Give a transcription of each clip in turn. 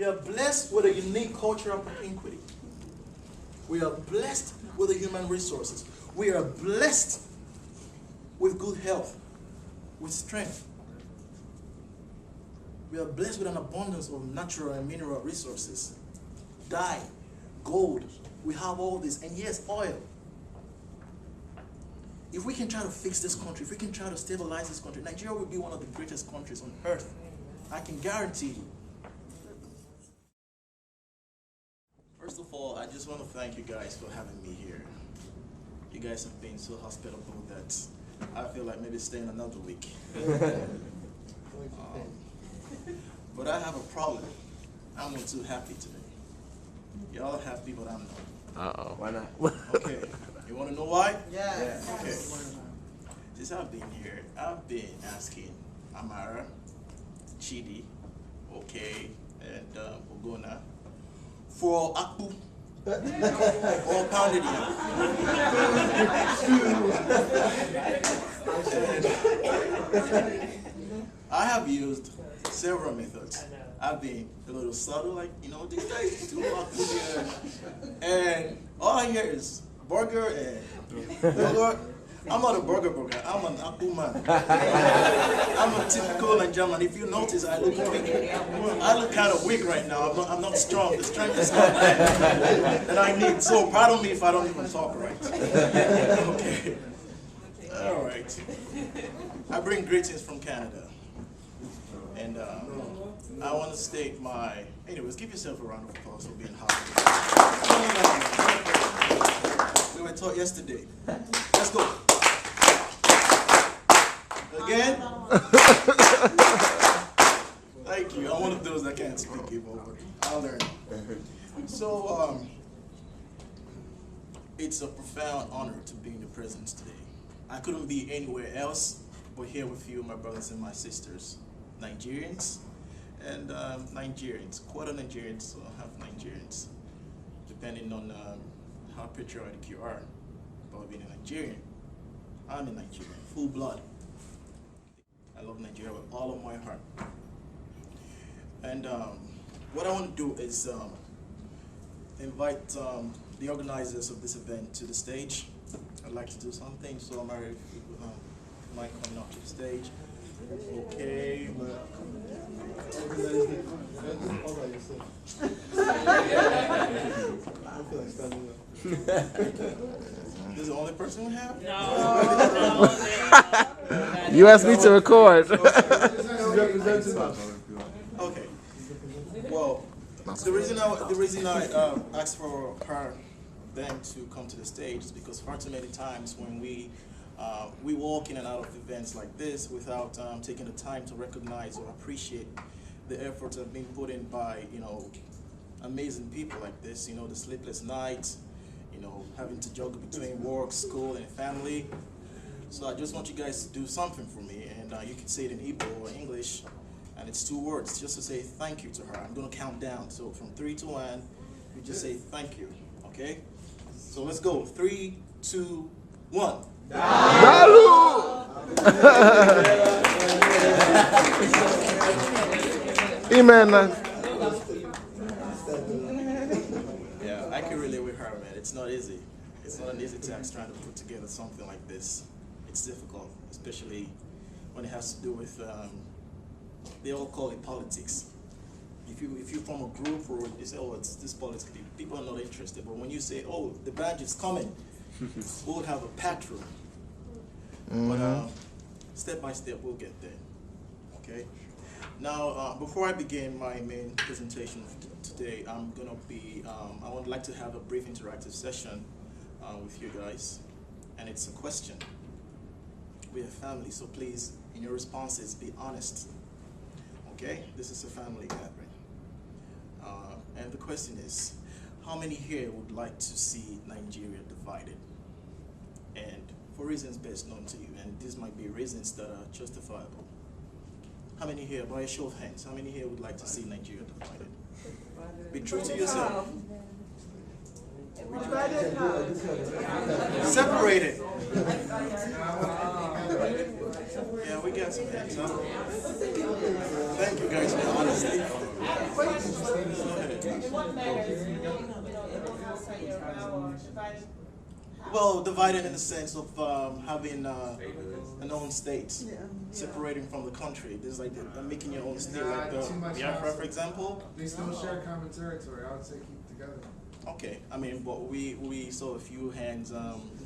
We are blessed with a unique cultural propinquity. We are blessed with the human resources. We are blessed with good health, with strength. We are blessed with an abundance of natural and mineral resources. Dye, gold, we have all this. And yes, oil. If we can try to fix this country, if we can try to stabilize this country, Nigeria will be one of the greatest countries on earth. I can guarantee you. First of all, I just want to thank you guys for having me here. You guys have been so hospitable that I feel like maybe staying another week. But I have a problem. I'm not too happy today. Y'all happy, but I'm not. Uh-oh. Why not? Okay. You want to know why? Yeah. Okay. Since I've been here, I've been asking Amara, Chidi, okay, and Ogona for Akpu or pounded yam. I have used several methods. I've been a little subtle, like, these guys do Akpu here. And all I hear is burger and yogurt. I'm not a burger, I'm an Akpu man. I'm a typical Nigerian. If you notice, I look weak. I look kind of weak right now. I'm not strong. The strength is not there that I need. So pardon me if I don't even talk right. Okay. All right. I bring greetings from Canada. And I want to state my... Anyways, give yourself a round of applause for being hot. We were taught yesterday. Let's go. Again. Thank you. I'm one of those that can't speak Igbo, but I'll learn. So, it's a profound honor to be in your presence today. I couldn't be anywhere else but here with you, my brothers and my sisters, Nigerians, and Nigerians, quarter Nigerians or half Nigerians, depending on how patriotic you are about being a Nigerian. I'm a Nigerian, full blood. I love Nigeria with all of my heart. And what I want to do is invite the organizers of this event to the stage. I'd like to do something, so I'm if you mind coming up to the stage. Okay. This is the only person we have? No. You asked me to record. Okay. Well, the reason I asked for them to come to the stage is because far too many times when we walk in and out of events like this without taking the time to recognize or appreciate the efforts that have been put in by amazing people like this. The sleepless nights, having to juggle between work, school, and family. So I just want you guys to do something for me, and you can say it in Igbo or English, and it's 2 words, just to say thank you to her. I'm going to count down, so from 3 to 1, you just say thank you, okay? So let's go, 3, 2, 1. Dalu! Amen. Yeah, I can relate with her, man. It's not easy. It's not an easy task trying to put together something like this. It's difficult, especially when it has to do with, they all call it politics. If you form a group or you say, oh, it's this politics, people are not interested. But when you say, oh, the band is coming, we'll have a packed room. But step by step, we'll get there. Okay. Now, before I begin my main presentation today, I would like to have a brief interactive session with you guys, and it's a question. We are family, so please, in your responses, be honest. Okay? This is a family gathering. And the question is, how many here would like to see Nigeria divided? And for reasons best known to you, and these might be reasons that are justifiable. How many here, by a show of hands, how many here would like to see Nigeria divided? Be true to yourself. Separated. Yeah, we got some hands, huh? Thank you guys for your honesty. what matters, in what house are you around or divided? Well, divided in the sense of having an own state, separating from the country. There's like making your own state, like Biafra, for example. They still share common territory. I would say keep it together. Okay, I mean, but we saw a few hands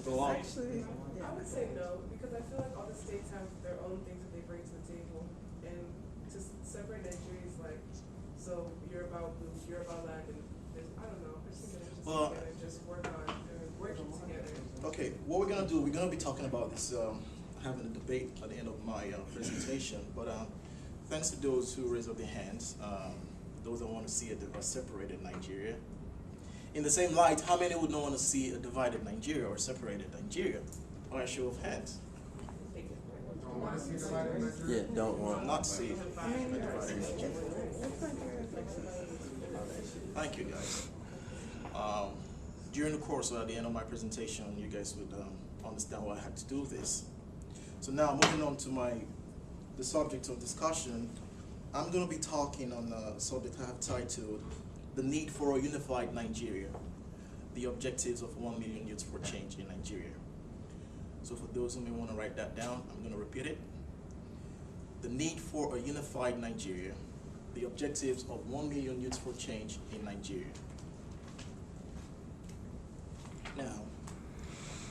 go up. Actually, I would say no, because I feel like all the states have their own things that they bring to the table, and to separate Nigeria is like, so you're about blue, you're about black, and I don't know. I just think that Well, together, just work on working together. Okay, what we're gonna do, we're gonna be talking about this, having a debate at the end of my presentation. But thanks to those who raised up their hands, those that want to see a separated Nigeria. In the same light, how many would not want to see a divided Nigeria or separated Nigeria? By a show of hands. Don't want to see divided Nigeria? yeah, don't want. Not see a divided Nigeria. Thank you, guys. During the course or at the end of my presentation, you guys would understand why I had to do this. So now, moving on to the subject of discussion, I'm going to be talking on a subject I have titled, "The Need for a Unified Nigeria, the Objectives of 1 Million Youths for Change in Nigeria." So for those who may want to write that down, I'm going to repeat it. The need for a unified Nigeria, the objectives of 1 million youths for change in Nigeria. Now,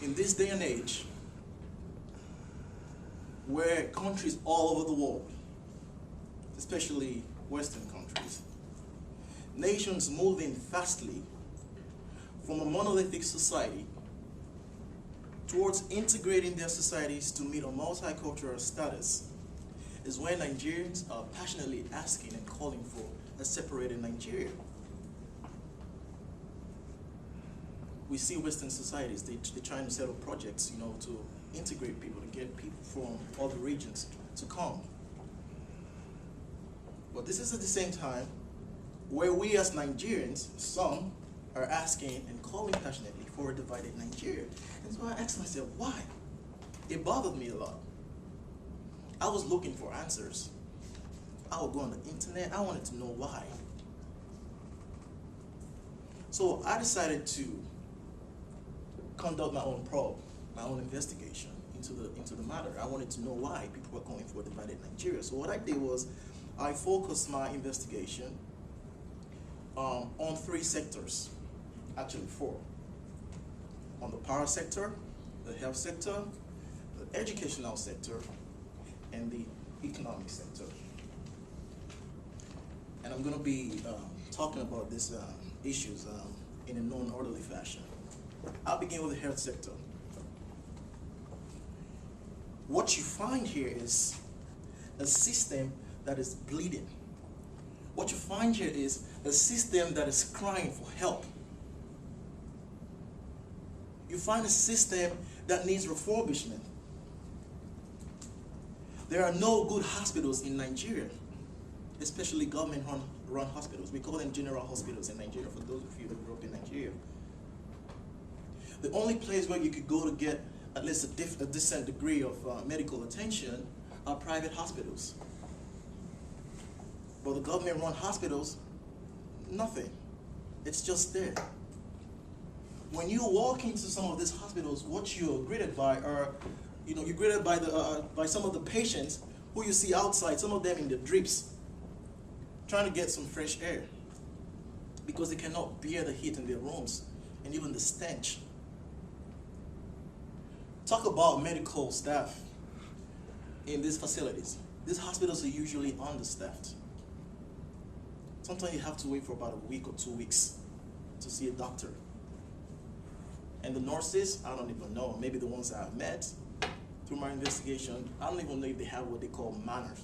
in this day and age, where countries all over the world, especially Western countries, nations moving fastly from a monolithic society towards integrating their societies to meet a multicultural status, is when Nigerians are passionately asking and calling for a separated Nigeria. We see Western societies, they're trying to set up projects, to integrate people, to get people from other regions to come. But this is at the same time where we as Nigerians, some are asking and calling passionately for a divided Nigeria. And so I asked myself, why? It bothered me a lot. I was looking for answers. I would go on the internet, I wanted to know why. So I decided to conduct my own probe, my own investigation into the matter. I wanted to know why people were calling for a divided Nigeria. So what I did was I focused my investigation on 3 sectors, actually 4. On the power sector, the health sector, the educational sector, and the economic sector. And I'm going to be talking about these issues in a non-orderly fashion. I'll begin with the health sector. What you find here is a system that is bleeding. What you find here is a system that is crying for help. You find a system that needs refurbishment. There are no good hospitals in Nigeria, especially government-run hospitals. We call them general hospitals in Nigeria, for those of you that grew up in Nigeria. The only place where you could go to get at least a decent degree of medical attention are private hospitals. But the government-run hospitals, nothing. It's just there. When you walk into some of these hospitals, what you're greeted by are, you're greeted by some of the patients who you see outside, some of them in the drips, trying to get some fresh air because they cannot bear the heat in their rooms and even the stench. Talk about medical staff in these facilities. These hospitals are usually understaffed. Sometimes you have to wait for about a week or 2 weeks to see a doctor. And the nurses, I don't even know, maybe the ones that I've met through my investigation, I don't even know if they have what they call manners.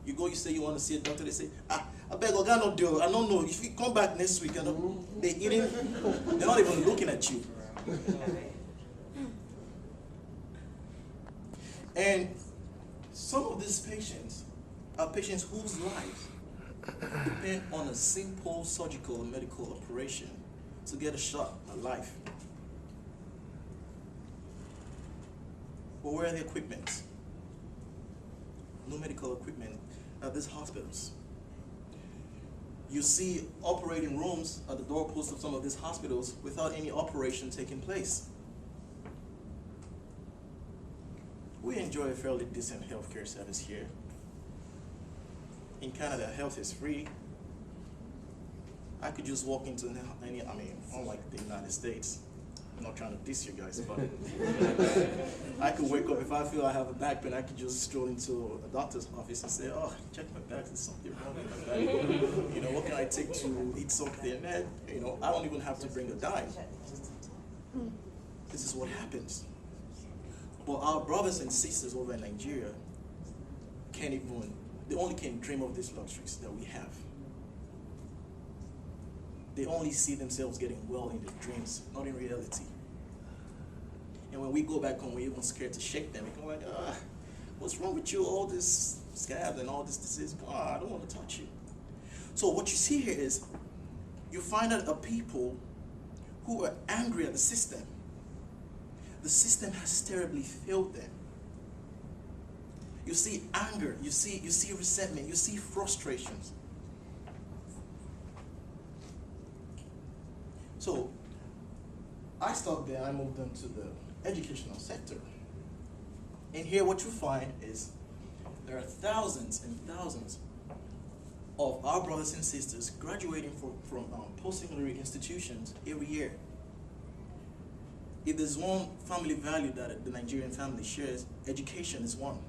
You go, you say you want to see a doctor, they say, I beg, I don't do, I don't know, if you come back next week, they're not even looking at you. And some of these patients are patients whose lives depend on a simple surgical or medical operation to get a shot at life. But where are the equipment? No medical equipment at these hospitals. You see operating rooms at the doorpost of some of these hospitals without any operation taking place. We enjoy a fairly decent healthcare service here. In Canada, health is free. I could just walk into any, unlike the United States, I'm not trying to diss you guys, but I could wake up, if I feel I have a back pain, I could just stroll into a doctor's office and say, oh, check my back, there's something wrong with my back. You know, what can I take to eat something? And you know, I don't even have to bring a dime. This is what happens. But our brothers and sisters over in Nigeria they only can dream of these luxuries that we have. They only see themselves getting well in their dreams, not in reality. And when we go back home, we're even scared to shake them. We're like, what's wrong with you? All this scabs and all this disease. I don't want to touch you. So what you see here is, you find out a people who are angry at the system. The system has terribly failed them. You see anger, you see resentment, you see frustrations. So I stopped there, I moved into the educational sector. And here what you find is there are thousands and thousands of our brothers and sisters graduating from post-secondary institutions every year. If there's one family value that the Nigerian family shares, education is one.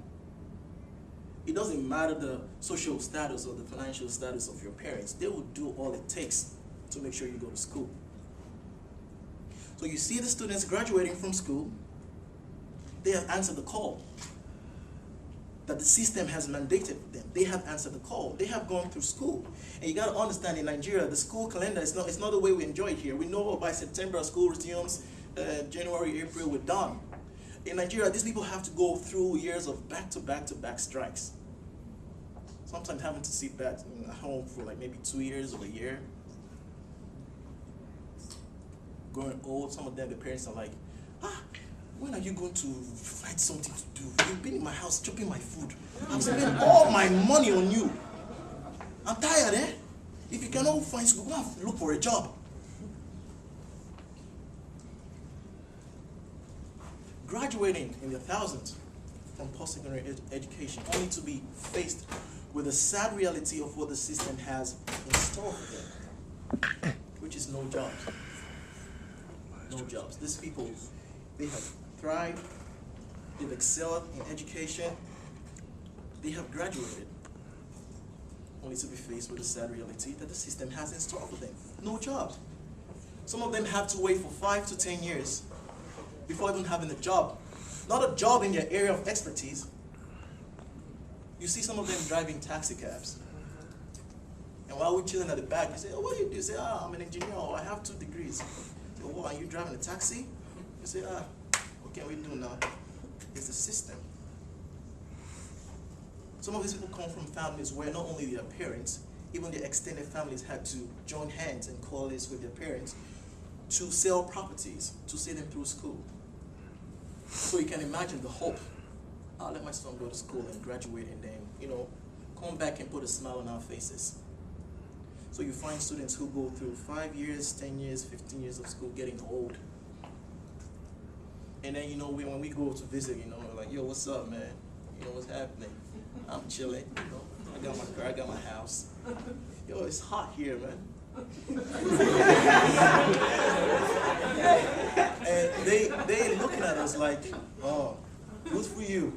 It doesn't matter the social status or the financial status of your parents. They will do all it takes to make sure you go to school. So you see the students graduating from school, they have answered the call that the system has mandated for them. They have answered the call. They have gone through school. And you got to understand, in Nigeria, the school calendar is not the way we enjoy it here. We know by September school resumes, January, April, we're done. In Nigeria, these people have to go through years of back-to-back strikes. Sometimes having to sit back at home for like maybe 2 years or a year. Growing old, some of them, the parents are like, when are you going to find something to do? You've been in my house chopping my food. I'm spending all my money on you. I'm tired, eh? If you cannot find school, go and look for a job. Graduating in the thousands from post-secondary education, only to be faced with the sad reality of what the system has in store for them, which is no jobs. No jobs. These people, they have thrived, they've excelled in education, they have graduated, only to be faced with the sad reality that the system has in store for them. No jobs. Some of them have to wait for 5 to 10 years before even having a job. Not a job in their area of expertise. You see some of them driving taxi cabs. And while we're chilling at the back, you say, oh, what do you do? You say, I'm an engineer, I have 2 degrees. So, oh, are you driving a taxi? You say, what can we do now? It's the system. Some of these people come from families where not only their parents, even their extended families had to join hands and coalesce with their parents to sell properties, to see them through school. So you can imagine the hope. I'll let my son go to school and graduate and then, come back and put a smile on our faces. So you find students who go through 5 years, 10 years, 15 years of school getting old. And then, when we go to visit, we're like, yo, what's up, man? What's happening? I'm chilling, I got my car, I got my house. Yo, it's hot here, man. And they looking at us like, oh, good for you.